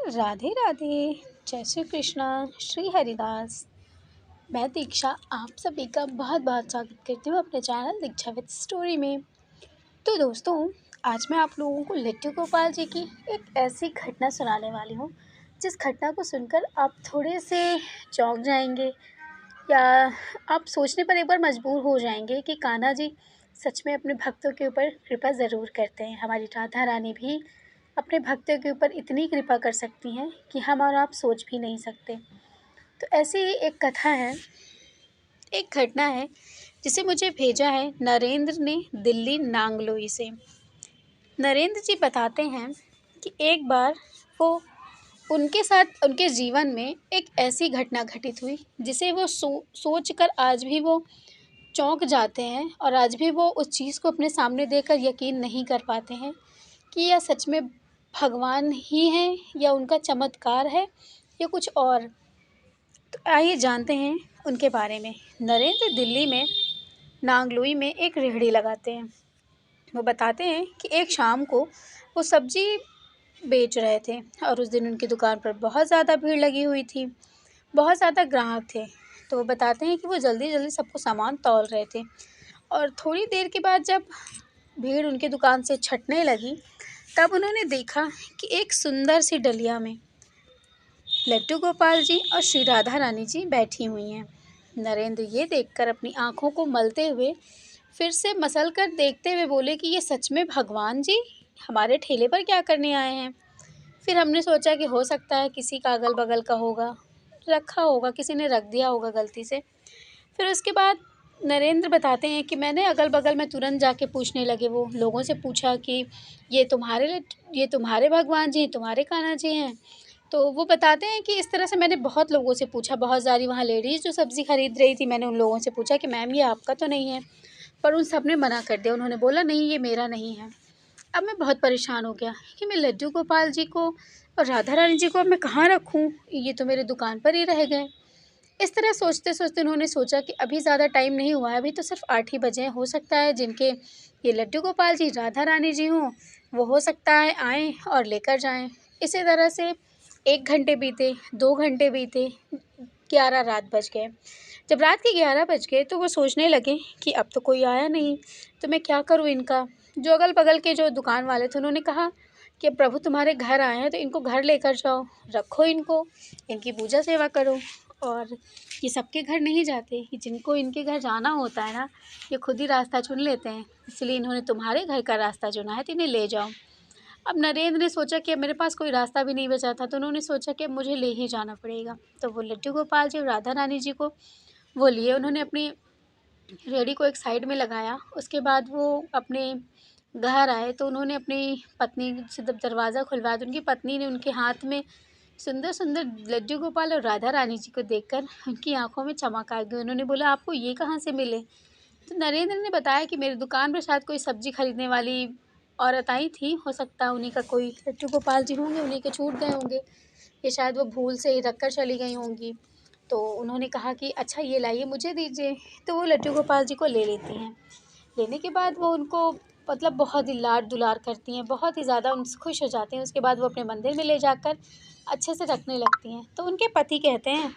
राधे राधे। जय श्री कृष्णा। श्री हरिदास। मैं दीक्षा आप सभी का बहुत बहुत स्वागत करती हूँ अपने चैनल दीक्षा विद स्टोरी में। तो दोस्तों, आज मैं आप लोगों को लट्टू गोपाल जी की एक ऐसी घटना सुनाने वाली हूँ जिस घटना को सुनकर आप थोड़े से चौंक जाएंगे या आप सोचने पर एक बार मजबूर हो जाएंगे कि कान्हा जी सच में अपने भक्तों के ऊपर कृपा ज़रूर करते हैं। हमारी राधा रानी भी अपने भक्तों के ऊपर इतनी कृपा कर सकती हैं कि हम और आप सोच भी नहीं सकते। तो ऐसी ही एक कथा है, एक घटना है जिसे मुझे भेजा है नरेंद्र ने दिल्ली नांगलोई से। नरेंद्र जी बताते हैं कि एक बार वो उनके साथ उनके जीवन में एक ऐसी घटना घटित हुई जिसे वो सोच कर आज भी वो चौंक जाते हैं और आज भी वो उस चीज़ को अपने सामने देखकर यकीन नहीं कर पाते हैं कि यह सच में भगवान ही हैं या उनका चमत्कार है या कुछ और। तो आइए जानते हैं उनके बारे में। नरेंद्र दिल्ली में नांगलोई में एक रेहड़ी लगाते हैं। वो बताते हैं कि एक शाम को वो सब्जी बेच रहे थे और उस दिन उनकी दुकान पर बहुत ज़्यादा भीड़ लगी हुई थी, बहुत ज़्यादा ग्राहक थे। तो वो बताते हैं कि वो जल्दी जल्दी सबको सामान तौल रहे थे और थोड़ी देर के बाद जब भीड़ उनकी दुकान से छटने लगी तब उन्होंने देखा कि एक सुंदर सी डलिया में लड्डू गोपाल जी और श्री राधा रानी जी बैठी हुई हैं। नरेंद्र ये देखकर अपनी आंखों को मलते हुए फिर से मसल कर देखते हुए बोले कि ये सच में भगवान जी हमारे ठेले पर क्या करने आए हैं। फिर हमने सोचा कि हो सकता है किसी का अगल बगल का होगा, रखा होगा, किसी ने रख दिया होगा गलती से। फिर उसके बाद नरेंद्र बताते हैं कि मैंने अगल बगल में तुरंत जाके पूछने लगे, वो लोगों से पूछा कि ये तुम्हारे भगवान जी, तुम्हारे कान्हा जी हैं। तो वो बताते हैं कि इस तरह से मैंने बहुत लोगों से पूछा, बहुत सारी वहाँ लेडीज़ जो सब्ज़ी खरीद रही थी, मैंने उन लोगों से पूछा कि मैम ये आपका तो नहीं है, पर उन सब ने मना कर दिया। उन्होंने बोला नहीं ये मेरा नहीं है। अब मैं बहुत परेशान हो गया कि मैं लड्डू गोपाल जी को और राधा रानी जी को अब मैं कहाँ रखूँ, ये तो मेरे दुकान पर ही रह गए। इस तरह सोचते सोचते उन्होंने सोचा कि अभी ज़्यादा टाइम नहीं हुआ है, अभी तो सिर्फ 8 ही बजे हैं। हो सकता है जिनके ये लड्डू गोपाल जी राधा रानी जी हों, वो हो सकता है आएँ और लेकर जाएँ। इसी तरह से 1 घंटे बीते, 2 घंटे बीते, 11 रात बज गए। जब रात के 11 बज गए तो वो सोचने लगे कि अब तो कोई आया नहीं, तो मैं क्या करूँ इनका। जो अगल बगल के जो दुकान वाले थे उन्होंने कहा कि प्रभु तुम्हारे घर आए हैं तो इनको घर लेकर जाओ, रखो इनको, इनकी पूजा सेवा करो। और ये सबके घर नहीं जाते, कि जिनको इनके घर जाना होता है ना, ये खुद ही रास्ता चुन लेते हैं, इसलिए इन्होंने तुम्हारे घर का रास्ता चुना है तो इन्हें ले जाओ। अब नरेंद्र ने सोचा कि अब मेरे पास कोई रास्ता भी नहीं बचा था, तो उन्होंने सोचा कि अब मुझे ले ही जाना पड़ेगा। तो वो लड्डू गोपाल जी और राधा रानी जी को वो लिए, उन्होंने अपनी रेहड़ी को एक साइड में लगाया। उसके बाद वो अपने घर आए तो उन्होंने अपनी पत्नी से जब दरवाज़ा खुलवाया तो उनकी पत्नी ने उनके हाथ में सुंदर सुंदर लड्डू गोपाल और राधा रानी जी को देखकर उनकी आंखों में चमक आ गई। उन्होंने बोला आपको ये कहाँ से मिले। तो नरेंद्र ने बताया कि मेरी दुकान पर शायद कोई सब्ज़ी खरीदने वाली औरत आई थी, हो सकता है उन्हीं का कोई लड्डू गोपाल जी होंगे, उन्हीं के छूट गए होंगे, या शायद वो भूल से ही रख कर चली गई होंगी। तो उन्होंने कहा कि अच्छा ये लाइए मुझे दीजिए। तो वो लड्डू गोपाल जी को ले लेती हैं। लेने के बाद वो उनको मतलब बहुत ही लाड दुलार करती हैं, बहुत ही ज़्यादा उनसे खुश हो जाते हैं। उसके बाद वो अपने मंदिर में ले जाकर अच्छे से रखने लगती हैं। तो उनके पति कहते हैं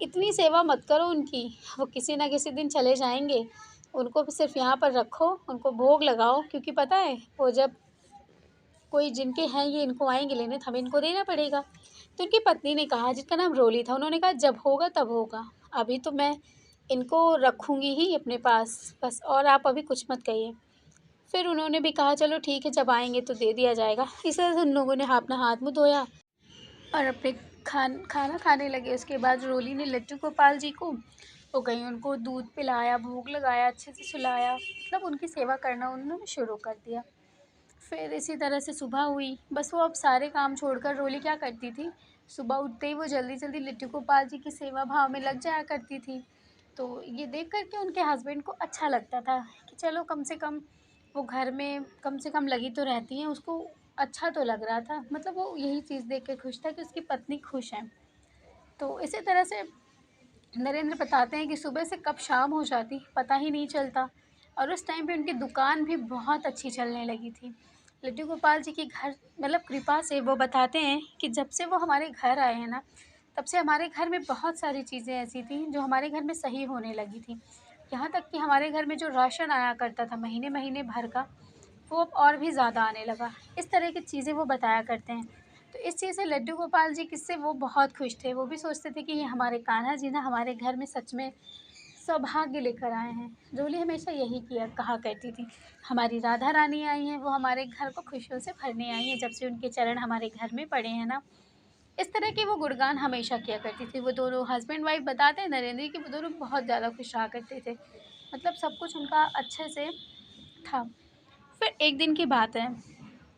इतनी सेवा मत करो उनकी, वो किसी ना किसी दिन चले जाएंगे, उनको सिर्फ यहाँ पर रखो, उनको भोग लगाओ, क्योंकि पता है वो जब कोई जिनके हैं ये इनको आएंगे लेने तो हमें इनको देना पड़ेगा। तो उनकी पत्नी ने कहा, जिसका नाम रोली था, उन्होंने कहा जब होगा तब होगा, अभी तो मैं इनको रखूँगी ही अपने पास बस, और आप अभी कुछ मत कहिए। फिर उन्होंने भी कहा चलो ठीक है, जब आएंगे तो दे दिया जाएगा। इस तरह से उन लोगों ने अपना हाथ मुँह धोया और अपने खाना खाने लगे। उसके बाद रोली ने लड्डू गोपाल जी को वो गई, उनको दूध पिलाया, भोग लगाया, अच्छे से सुलाया, मतलब उनकी सेवा करना उन्होंने शुरू कर दिया। फिर इसी तरह से सुबह हुई, बस वो अब सारे काम छोड़कर रोली क्या करती थी, सुबह उठते ही वो जल्दी जल्दी लड्डू गोपाल जी की सेवा भाव में लग जाया करती थी। तो ये देख कर के उनके हस्बैंड को अच्छा लगता था कि चलो कम से कम वो घर में कम से कम लगी तो रहती हैं, उसको अच्छा तो लग रहा था, मतलब वो यही चीज़ देख के खुश था कि उसकी पत्नी खुश है। तो इसी तरह से नरेंद्र बताते हैं कि सुबह से कब शाम हो जाती पता ही नहीं चलता, और उस टाइम पे उनकी दुकान भी बहुत अच्छी चलने लगी थी। लड्डू गोपाल जी की घर मतलब कृपा से वो बताते हैं कि जब से वो हमारे घर आए हैं ना, तब से हमारे घर में बहुत सारी चीज़ें ऐसी थीं जो हमारे घर में सही होने लगी थी। यहाँ तक कि हमारे घर में जो राशन आया करता था महीने-महीने भर का, वो अब और भी ज़्यादा आने लगा। इस तरह की चीज़ें वो बताया करते हैं। तो इस चीज़ से लड्डू गोपाल जी किससे वो बहुत खुश थे। वो भी सोचते थे कि ये हमारे कान्हा जी ना हमारे घर में सच में सौभाग्य लेकर आए हैं। रोली हमेशा यही किया कहा करती थी, हमारी राधा रानी आई हैं, वो हमारे घर को खुशियों से भरने आई हैं, जब से उनके चरण हमारे घर में पड़े हैं ना। इस तरह के वो गुणगान हमेशा किया करती थी। वो दोनों हस्बैंड वाइफ बताते हैं नरेंद्र कि वो दोनों बहुत ज़्यादा खुश रहा करते थे। मतलब सब कुछ उनका अच्छे से था। फिर एक दिन की बात है,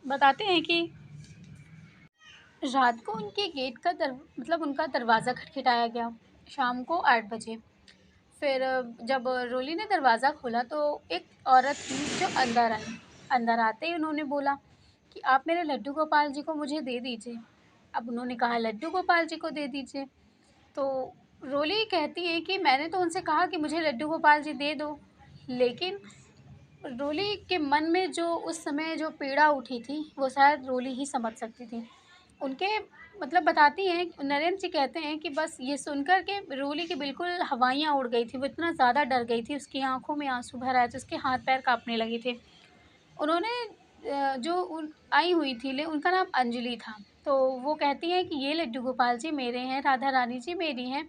बताते हैं कि रात को उनके गेट का मतलब उनका दरवाज़ा खटखटाया गया, शाम को 8 बजे। फिर जब रोली ने दरवाज़ा खोला तो एक औरत थी जो अंदर आई। अंदर आते ही उन्होंने बोला कि आप मेरे लड्डू गोपाल जी को मुझे दे दीजिए। अब उन्होंने कहा लड्डू गोपाल जी को दे दीजिए। तो रोली कहती है कि मैंने तो उनसे कहा कि मुझे लड्डू गोपाल जी दे दो। लेकिन रोली के मन में जो उस समय जो पीड़ा उठी थी, वो शायद रोली ही समझ सकती थी। उनके मतलब बताती हैं, नरेंद्र जी कहते हैं कि बस ये सुनकर के रोली की बिल्कुल हवाइयाँ उड़ गई थी। वो इतना ज़्यादा डर गई थी, उसकी आँखों में आँसू भर आए थे, उसके हाथ-पैर काँपने लगे थे। उन्होंने जो उन आई हुई थी उनका नाम अंजलि था। तो वो कहती हैं कि ये लड्डू गोपाल जी मेरे हैं, राधा रानी जी मेरी हैं,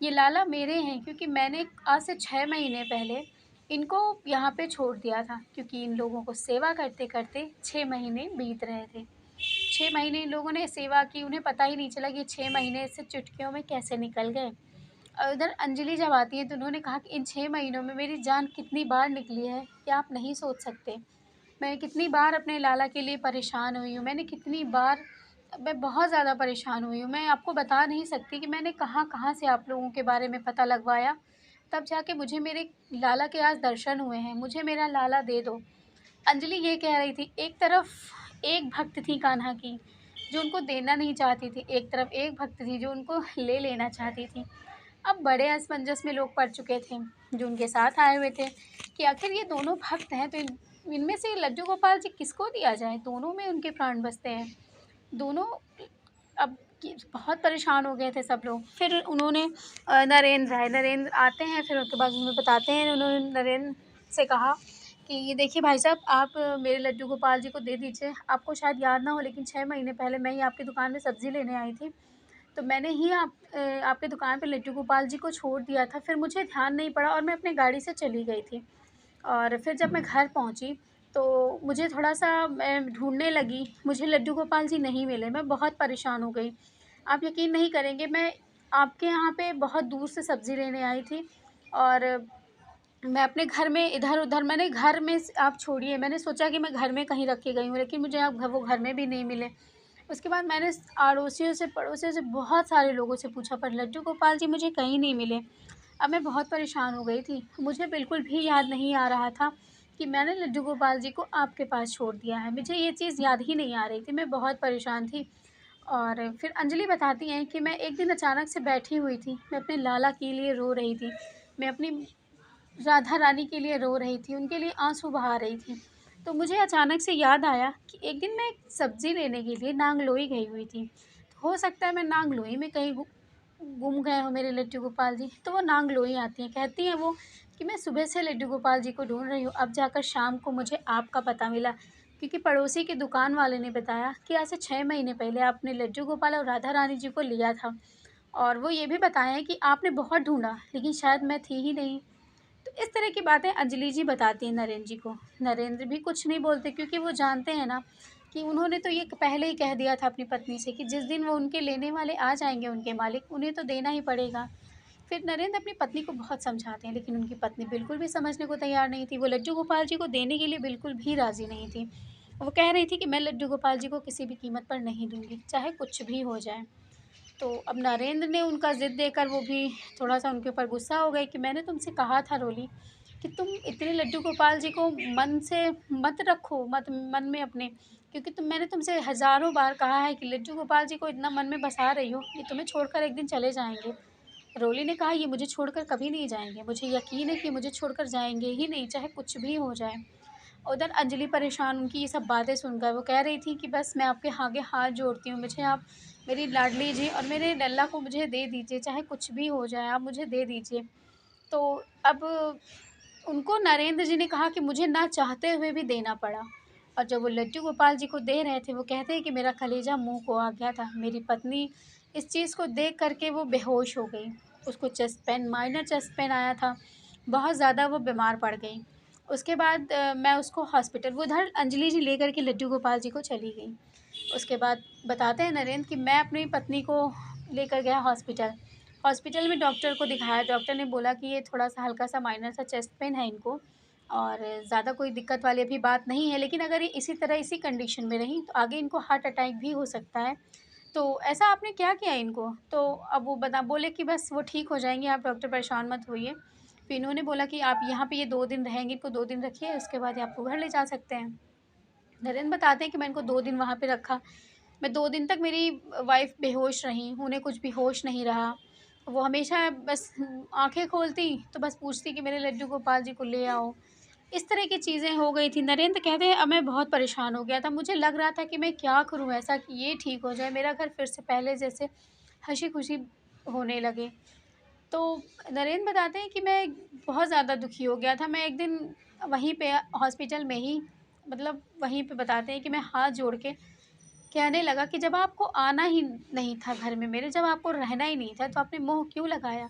ये लाला मेरे हैं, क्योंकि मैंने आज से 6 महीने पहले इनको यहाँ पे छोड़ दिया था, क्योंकि इन लोगों को सेवा करते-करते 6 महीने बीत रहे थे। 6 महीने इन लोगों ने सेवा की, उन्हें पता ही नहीं चला कि 6 महीने ऐसे चुटकियों में कैसे निकल गए। और उधर अंजलि जब आती हैं तो उन्होंने कहा कि इन 6 महीनों में मेरी जान कितनी बार निकली है, कि आप नहीं सोच सकते। मैं कितनी बार अपने लाला के लिए परेशान हुई हूँ, मैं बहुत ज़्यादा परेशान हुई हूँ। मैं आपको बता नहीं सकती कि मैंने कहाँ-कहाँ से आप लोगों के बारे में पता लगवाया, तब जाके मुझे मेरे लाला के आज दर्शन हुए हैं, मुझे मेरा लाला दे दो। अंजलि ये कह रही थी, एक तरफ एक भक्त थी कान्हा की, जो उनको देना नहीं चाहती थी, एक तरफ एक भक्त थी जो उनको ले लेना चाहती थी। अब बड़े असमंजस में लोग पड़ चुके थे, जो उनके साथ आए हुए थे, कि आखिर ये दोनों भक्त हैं, तो इनमें से लड्डू गोपाल जी किसको दिया जाए? दोनों में उनके प्राण बसते हैं। दोनों अब कि बहुत परेशान हो गए थे सब लोग। फिर उन्होंने नरेंद्र आए, नरेंद्र आते हैं, फिर उसके बाद उन्हें बताते हैं, उन्होंने नरेंद्र से कहा कि ये देखिए भाई साहब, आप मेरे लड्डू गोपाल जी को दे दीजिए। आपको शायद याद ना हो, लेकिन 6 महीने पहले मैं ही आपकी दुकान में सब्ज़ी लेने आई थी। तो मैंने ही आपकी दुकान पे लड्डू गोपाल जी को छोड़ दिया था। फिर मुझे ध्यान नहीं पड़ा और मैं अपनी गाड़ी से चली गई थी। और फिर जब मैं घर पहुँची, तो मुझे थोड़ा-सा मैं ढूँढने लगी, मुझे लड्डू गोपाल जी नहीं मिले, मैं बहुत परेशान हो गई। आप यकीन नहीं करेंगे, मैं आपके यहाँ पे बहुत दूर से सब्ज़ी लेने आई थी, और मैं अपने घर में इधर-उधर मैंने घर में स आप छोड़िए, मैंने सोचा कि मैं घर में कहीं रख के गई हूँ, लेकिन मुझे अब वो घर में भी नहीं मिले। उसके बाद मैंने अड़ोसियों से, पड़ोसियों से, बहुत सारे लोगों से पूछा, पर लड्डू गोपाल जी मुझे कहीं नहीं मिले। अब मैं बहुत परेशान हो गई थी। मुझे बिल्कुल भी याद नहीं आ रहा था कि मैंने लड्डू गोपाल जी को आपके पास छोड़ दिया है। मुझे ये चीज़ याद ही नहीं आ रही थी, मैं बहुत परेशान थी। और फिर अंजलि बताती हैं कि मैं एक दिन अचानक से बैठी हुई थी, मैं अपने लाला के लिए रो रही थी। मैं अपनी राधा रानी के लिए रो रही थी, उनके लिए आँसू बहा रही थी। तो मुझे अचानक से याद आया कि एक दिन मैं सब्ज़ी लेने के लिए नांगलोई गई हुई थी। तो हो सकता है मैं नांगलोई में कहीं गुम गए हों मेरे लड्डू गोपाल जी। तो वो नांगलोई आती हैं, कहती हैं वो कि मैं सुबह से लड्डू गोपाल जी को ढूँढ रही हूँ, अब जाकर शाम को मुझे आपका पता मिला। क्योंकि पड़ोसी की दुकान वाले ने बताया कि आज से 6 महीने पहले आपने लड्डू गोपाल और राधा रानी जी को लिया था। और वो ये भी बताएँ कि आपने बहुत ढूँढा, लेकिन शायद मैं थी ही नहीं। तो इस तरह की बातें अंजलि जी बताती हैं नरेंद्र जी को। नरेंद्र भी कुछ नहीं बोलते, क्योंकि वो जानते हैं ना कि उन्होंने तो ये पहले ही कह दिया था अपनी पत्नी से कि जिस दिन वो उनके लेने वाले आ जाएँगे उनके मालिक, उन्हें तो देना ही पड़ेगा। फिर नरेंद्र अपनी पत्नी को बहुत समझाते हैं, लेकिन उनकी पत्नी बिल्कुल भी समझने को तैयार नहीं थी। वो लड्डू गोपाल जी को देने के लिए बिल्कुल भी राज़ी नहीं थी। वो कह रही थी कि मैं लड्डू गोपाल जी को किसी भी कीमत पर नहीं दूँगी, चाहे कुछ भी हो जाए। तो अब नरेंद्र ने उनका ज़िद देखकर वो भी थोड़ा-सा उनके ऊपर गुस्सा हो गए कि मैंने तुमसे कहा था रोली कि तुम इतने लड्डू गोपाल जी को मन से मत रखो, मत मन में अपने, क्योंकि मैंने तुमसे हज़ारों बार कहा है कि लड्डू गोपाल जी को इतना मन में बसा रही हो, ये तुम्हें छोड़कर एक दिन चले जाएँगे। रोली ने कहा ये मुझे छोड़कर कभी नहीं जाएँगे, मुझे यकीन है कि मुझे छोड़कर जाएँगे ही नहीं, चाहे कुछ भी हो जाए। उधर अंजलि परेशान, उनकी ये सब बातें सुनकर वो कह रही थी कि बस मैं आपके आगे हाथ जोड़ती हूँ, मुझे आप मेरी लाडली जी और मेरे लल्ला को मुझे दे दीजिए, चाहे कुछ भी हो जाए आप मुझे दे दीजिए। तो अब उनको नरेंद्र जी ने कहा कि मुझे ना चाहते हुए भी देना पड़ा, और जब वो लड्डू गोपाल जी को दे रहे थे, वो कहते हैं कि मेरा कलेजा मुँह को आ गया था। मेरी पत्नी इस चीज़ को देख कर के वो बेहोश हो गई। उसको chest pain, minor chest pain आया था, बहुत ज़्यादा वो बीमार पड़ गई। उसके बाद मैं उसको हॉस्पिटल, वो उधर अंजलि जी लेकर के लड्डू गोपाल जी को चली गई। उसके बाद बताते हैं नरेंद्र कि मैं अपनी पत्नी को लेकर गया हॉस्पिटल। हॉस्पिटल में डॉक्टर को दिखाया, डॉक्टर ने बोला कि ये थोड़ा-सा हल्का-सा माइनर सा चेस्ट पेन है इनको, और ज़्यादा कोई दिक्कत वाली अभी बात नहीं है, लेकिन अगर ये इसी तरह इसी कंडीशन में रहीं तो आगे इनको हार्ट अटैक भी हो सकता है। तो ऐसा आपने क्या किया इनको? तो अब वो बोले कि बस वो ठीक हो जाएँगे, आप डॉक्टर परेशान मत होइए। फिर इन्होंने बोला कि आप यहाँ पे ये 2 दिन रहेंगे, इनको 2 दिन रखिए, उसके बाद ये आपको घर ले जा सकते हैं। नरेंद्र बताते हैं कि मैं इनको 2 दिन वहाँ पे रखा। मैं 2 दिन तक, मेरी वाइफ़ बेहोश रहीं, उन्हें कुछ भी होश नहीं रहा। वो हमेशा बस आँखें खोलती तो बस पूछती कि मेरे लड्डू गोपाल जी को ले आओ। इस तरह की चीज़ें हो गई थी। नरेंद्र कहते हैं अब मैं बहुत परेशान हो गया था। मुझे लग रहा था कि मैं क्या करूँ ऐसा कि ये ठीक हो जाए, मेरा घर फिर से पहले जैसे हँसी-खुशी होने लगे। तो नरेंद्र बताते हैं कि मैं बहुत ज़्यादा दुखी हो गया था। मैं एक दिन वहीं पे हॉस्पिटल में ही, मतलब वहीं पे बताते हैं कि मैं हाथ जोड़ के कहने लगा कि जब आपको आना ही नहीं था घर में मेरे, जब आपको रहना ही नहीं था, तो आपने मोह क्यों लगाया?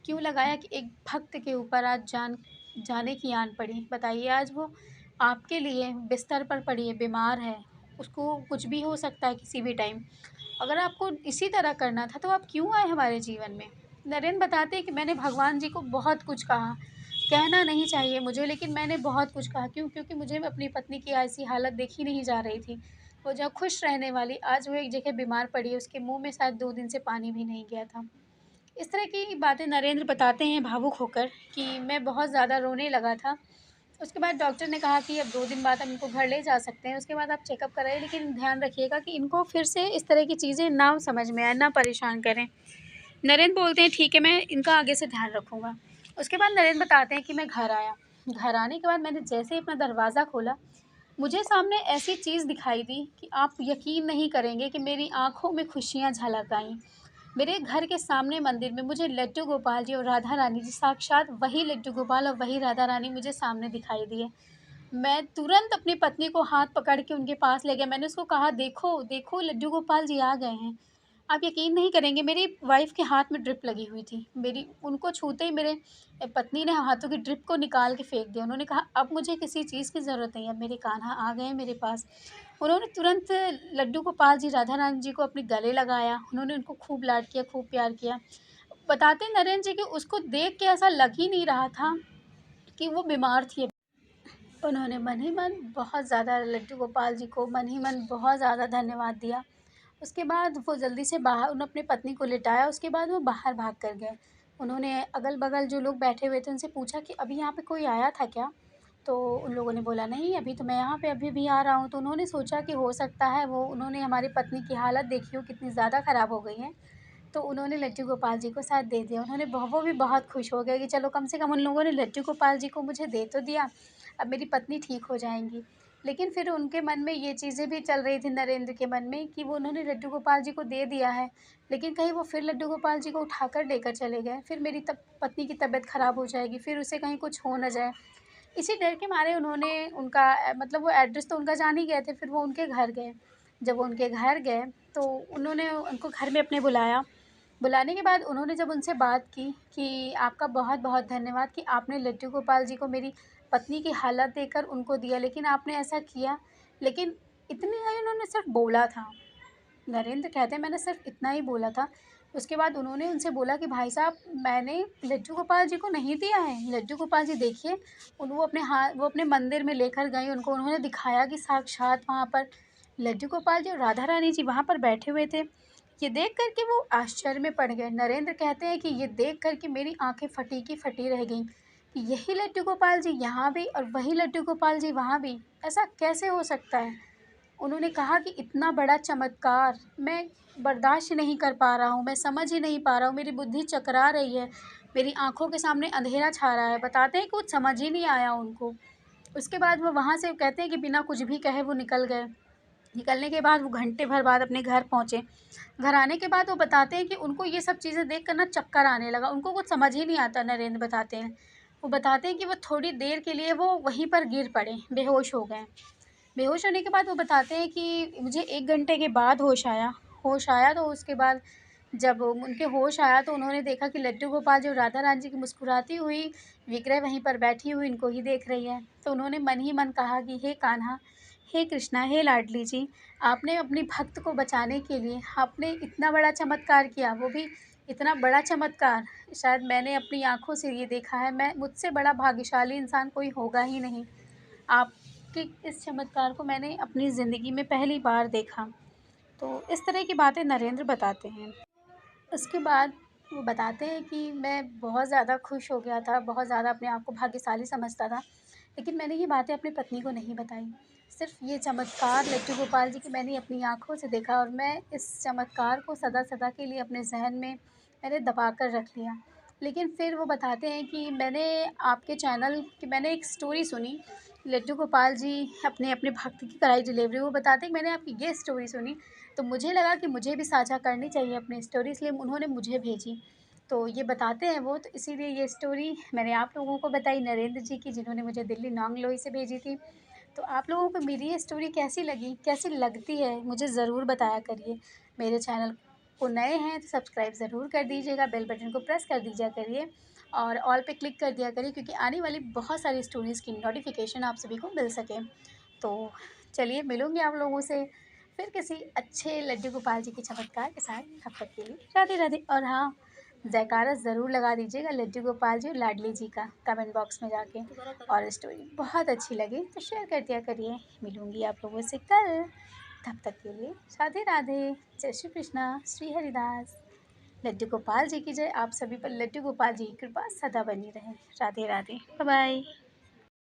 क्यों लगाया कि एक भक्त के ऊपर आज जाने की आन पड़ी? बताइए, आज वो आपके लिए बिस्तर पर पड़ी है, बीमार है, उसको कुछ भी हो सकता है किसी भी टाइम। अगर आपको इसी तरह करना था तो आप क्यों आए हमारे जीवन में? नरेंद्र बताते हैं कि मैंने भगवान जी को बहुत कुछ कहा, कहना नहीं चाहिए मुझे, लेकिन मैंने बहुत कुछ कहा। क्यों? क्योंकि मुझे अपनी पत्नी की ऐसी हालत देखी नहीं जा रही थी। वो जो खुश रहने वाली, आज वो एक जगह बीमार पड़ी है, उसके मुँह में शायद 2 दिन से पानी भी नहीं गया था। इस तरह की बातें नरेंद्र बताते हैं भावुक होकर कि मैं बहुत ज़्यादा रोने लगा था। उसके बाद डॉक्टर ने कहा कि अब 2 दिन बाद हम इनको घर ले जा सकते हैं, उसके बाद आप चेकअप कराइए, लेकिन ध्यान रखिएगा कि इनको फिर से इस तरह की चीज़ें ना समझ में आए, ना परेशान करें। नरेंद्र बोलते हैं ठीक है, मैं इनका आगे से ध्यान रखूँगा। उसके बाद नरेंद्र बताते हैं कि मैं घर आया। घर आने के बाद मैंने जैसे ही अपना दरवाज़ा खोला, मुझे सामने ऐसी चीज़ दिखाई दी कि आप यकीन नहीं करेंगे कि मेरी आँखों में खुशियाँ झलक आईं। मेरे घर के सामने मंदिर में मुझे लड्डू गोपाल जी और राधा रानी जी, साक्षात वही लड्डू गोपाल और वही राधा रानी मुझे सामने दिखाई दिए। मैं तुरंत अपनी पत्नी को हाथ पकड़ के उनके पास ले गया। मैंने उसको कहा, देखो, देखो लड्डू गोपाल जी आ गए हैं। आप यकीन नहीं करेंगे, मेरी वाइफ़ के हाथ में ड्रिप लगी हुई थी। मेरी उनको छूते ही मेरे पत्नी ने हाथों की ड्रिप को निकाल के फेंक दिया। उन्होंने कहा, अब मुझे किसी चीज़ की ज़रूरत नहीं है, अब मेरे कान्हा आ गए हैं मेरे पास। उन्होंने तुरंत लड्डू गोपाल जी, राधा रानी जी को अपने गले लगाया। उन्होंने उनको खूब लाड किया, खूब प्यार किया। बताते हैं नरेंद्र जी कि उसको देख के ऐसा लग ही नहीं रहा था कि वो बीमार थी। उन्होंने मन ही मन बहुत ज़्यादा लड्डू गोपाल जी को मन ही मन बहुत ज़्यादा धन्यवाद दिया। उसके बाद वो जल्दी से बाहर, उन्होंने अपनी पत्नी को लिटाया, उसके बाद वो बाहर भाग कर गए। उन्होंने अगल-बगल जो लोग बैठे हुए थे उनसे पूछा कि अभी यहाँ पे कोई आया था क्या? तो उन लोगों ने बोला नहीं, अभी तो मैं यहाँ पे अभी भी आ रहा हूँ। तो उन्होंने सोचा कि हो सकता है वो, उन्होंने हमारी पत्नी की हालत देखी हो कितनी ज़्यादा ख़राब हो गई है, तो उन्होंने लड्डू गोपाल जी को साथ दे दिया। उन्होंने वो भी बहुत खुश हो गए कि चलो कम से कम उन लोगों ने लड्डू गोपाल जी को मुझे दे तो दिया, अब मेरी पत्नी ठीक हो जाएँगी। लेकिन फिर उनके मन में ये चीज़ें भी चल रही थी, नरेंद्र के मन में, कि वो उन्होंने लड्डू गोपाल जी को दे दिया है, लेकिन कहीं वो फिर लड्डू गोपाल जी को उठाकर लेकर चले गए, फिर मेरी पत्नी की तबीयत ख़राब हो जाएगी, फिर उसे कहीं कुछ हो ना जाए। इसी डर के मारे उन्होंने उनका मतलब वो एड्रेस तो उनका जान ही गए थे, फिर वो उनके घर गए। जब वो उनके घर गए तो उन्होंने उनको घर में अपने बुलाया। बुलाने के बाद उन्होंने जब उनसे बात की कि आपका बहुत-बहुत धन्यवाद कि आपने लड्डू गोपाल जी को मेरी पत्नी की हालत देखकर उनको दिया, लेकिन आपने ऐसा किया, लेकिन इतनी ही उन्होंने सिर्फ़ बोला था। नरेंद्र कहते हैं मैंने सिर्फ़ इतना ही बोला था। उसके बाद उन्होंने उनसे बोला कि भाई साहब, मैंने लड्डू गोपाल जी को नहीं दिया है। लड्डू गोपाल जी देखिए, वो अपने मंदिर में लेकर गईं, उनको उन्होंने दिखाया कि साक्षात वहाँ पर लड्डू गोपाल जी और राधा रानी जी वहाँ पर बैठे हुए थे। ये देख कर के वो आश्चर्य में पड़ गए। नरेंद्र कहते हैं कि ये देख कर के मेरी आँखें फटी की फटी रह गईं कि यही लड्डू गोपाल जी यहाँ भी और वही लड्डू गोपाल जी वहाँ भी, ऐसा कैसे हो सकता है? उन्होंने कहा कि इतना बड़ा चमत्कार मैं बर्दाश्त नहीं कर पा रहा हूँ, मैं समझ ही नहीं पा रहा हूँ, मेरी बुद्धि चकरा रही है, मेरी आँखों के सामने अंधेरा छा रहा है। बताते हैं कि कुछ समझ ही नहीं आया उनको। उसके बाद वो वहाँ से कहते हैं कि बिना कुछ भी कहे वो निकल गए। निकलने के बाद वो घंटे भर बाद अपने घर पहुँचे। घर आने के बाद वो बताते हैं कि उनको ये सब चीज़ें देख कर ना चक्कर आने लगा, उनको कुछ समझ ही नहीं आता। नरेंद्र बताते हैं, वो बताते हैं कि वो थोड़ी देर के लिए वो वहीं पर गिर पड़े, बेहोश हो गए। बेहोश होने के बाद वो बताते हैं कि मुझे 1 घंटे के बाद होश आया। होश आया तो उसके बाद जब उनके होश आया तो उन्होंने देखा कि लड्डू गोपाल जो राधा रानी जी की मुस्कुराती हुई विग्रह वहीं पर बैठी हुई इनको ही देख रही है। तो उन्होंने मन ही मन कहा कि हे कान्हा, हे कृष्णा, हे लाडली जी, आपने अपनी भक्त को बचाने के लिए आपने इतना बड़ा चमत्कार किया, वो भी इतना बड़ा चमत्कार शायद मैंने अपनी आँखों से ये देखा है। मैं मुझसे बड़ा भाग्यशाली इंसान कोई होगा ही नहीं। आपके इस चमत्कार को मैंने अपनी ज़िंदगी में पहली बार देखा। तो इस तरह की बातें नरेंद्र बताते हैं। उसके बाद वो बताते हैं कि मैं बहुत ज़्यादा खुश हो गया था, बहुत ज़्यादा अपने आप को भाग्यशाली समझता था, लेकिन मैंने ये बातें अपनी पत्नी को नहीं बताई। सिर्फ़ ये चमत्कार लड्डू गोपाल जी की मैंने अपनी आँखों से देखा और मैं इस चमत्कार को सदा-सदा के लिए अपने ज़हन में मैंने दबा कर रख लिया। लेकिन फिर वो बताते हैं कि मैंने एक स्टोरी सुनी, लड्डू गोपाल जी अपने अपने भक्त की कराई डिलीवरी। वो बताते हैं कि मैंने आपकी ये स्टोरी सुनी, तो मुझे लगा कि मुझे भी साझा करनी चाहिए अपनी स्टोरी, इसलिए उन्होंने मुझे भेजी। तो ये बताते हैं वो, तो इसीलिए ये स्टोरी मैंने आप लोगों को बताई, नरेंद्र जी की, जिन्होंने मुझे दिल्ली नोंगलोई से भेजी थी। तो आप लोगों को मेरी ये स्टोरी कैसी लगी, कैसी लगती है, मुझे ज़रूर बताया करिए। मेरे चैनल को नए हैं तो सब्सक्राइब ज़रूर कर दीजिएगा, बेल बटन को प्रेस कर दीजिए करिए और ऑल पे क्लिक कर दिया करिए, क्योंकि आने वाली बहुत सारी स्टोरीज़ की नोटिफ़िकेशन आप सभी को मिल सके। तो चलिए मिलूँगी आप लोगों से फिर किसी अच्छे लड्डू गोपाल जी के चमत्कार के साथ। तब तक के लिए राधे राधे। और हाँ, जयकारा ज़रूर लगा दीजिएगा लड्डू गोपाल जी और लाडली जी का कमेंट बॉक्स में जाके। और स्टोरी बहुत अच्छी लगी तो शेयर कर दिया करिए। मिलूँगी आप लोगों से कल, तब तक के लिए राधे राधे। जय श्री कृष्णा, श्री हरिदास। लड्डू गोपाल जी की जय। आप सभी पर लड्डू गोपाल जी की कृपा सदा बनी रहे। Radhe Radhe, bye bye.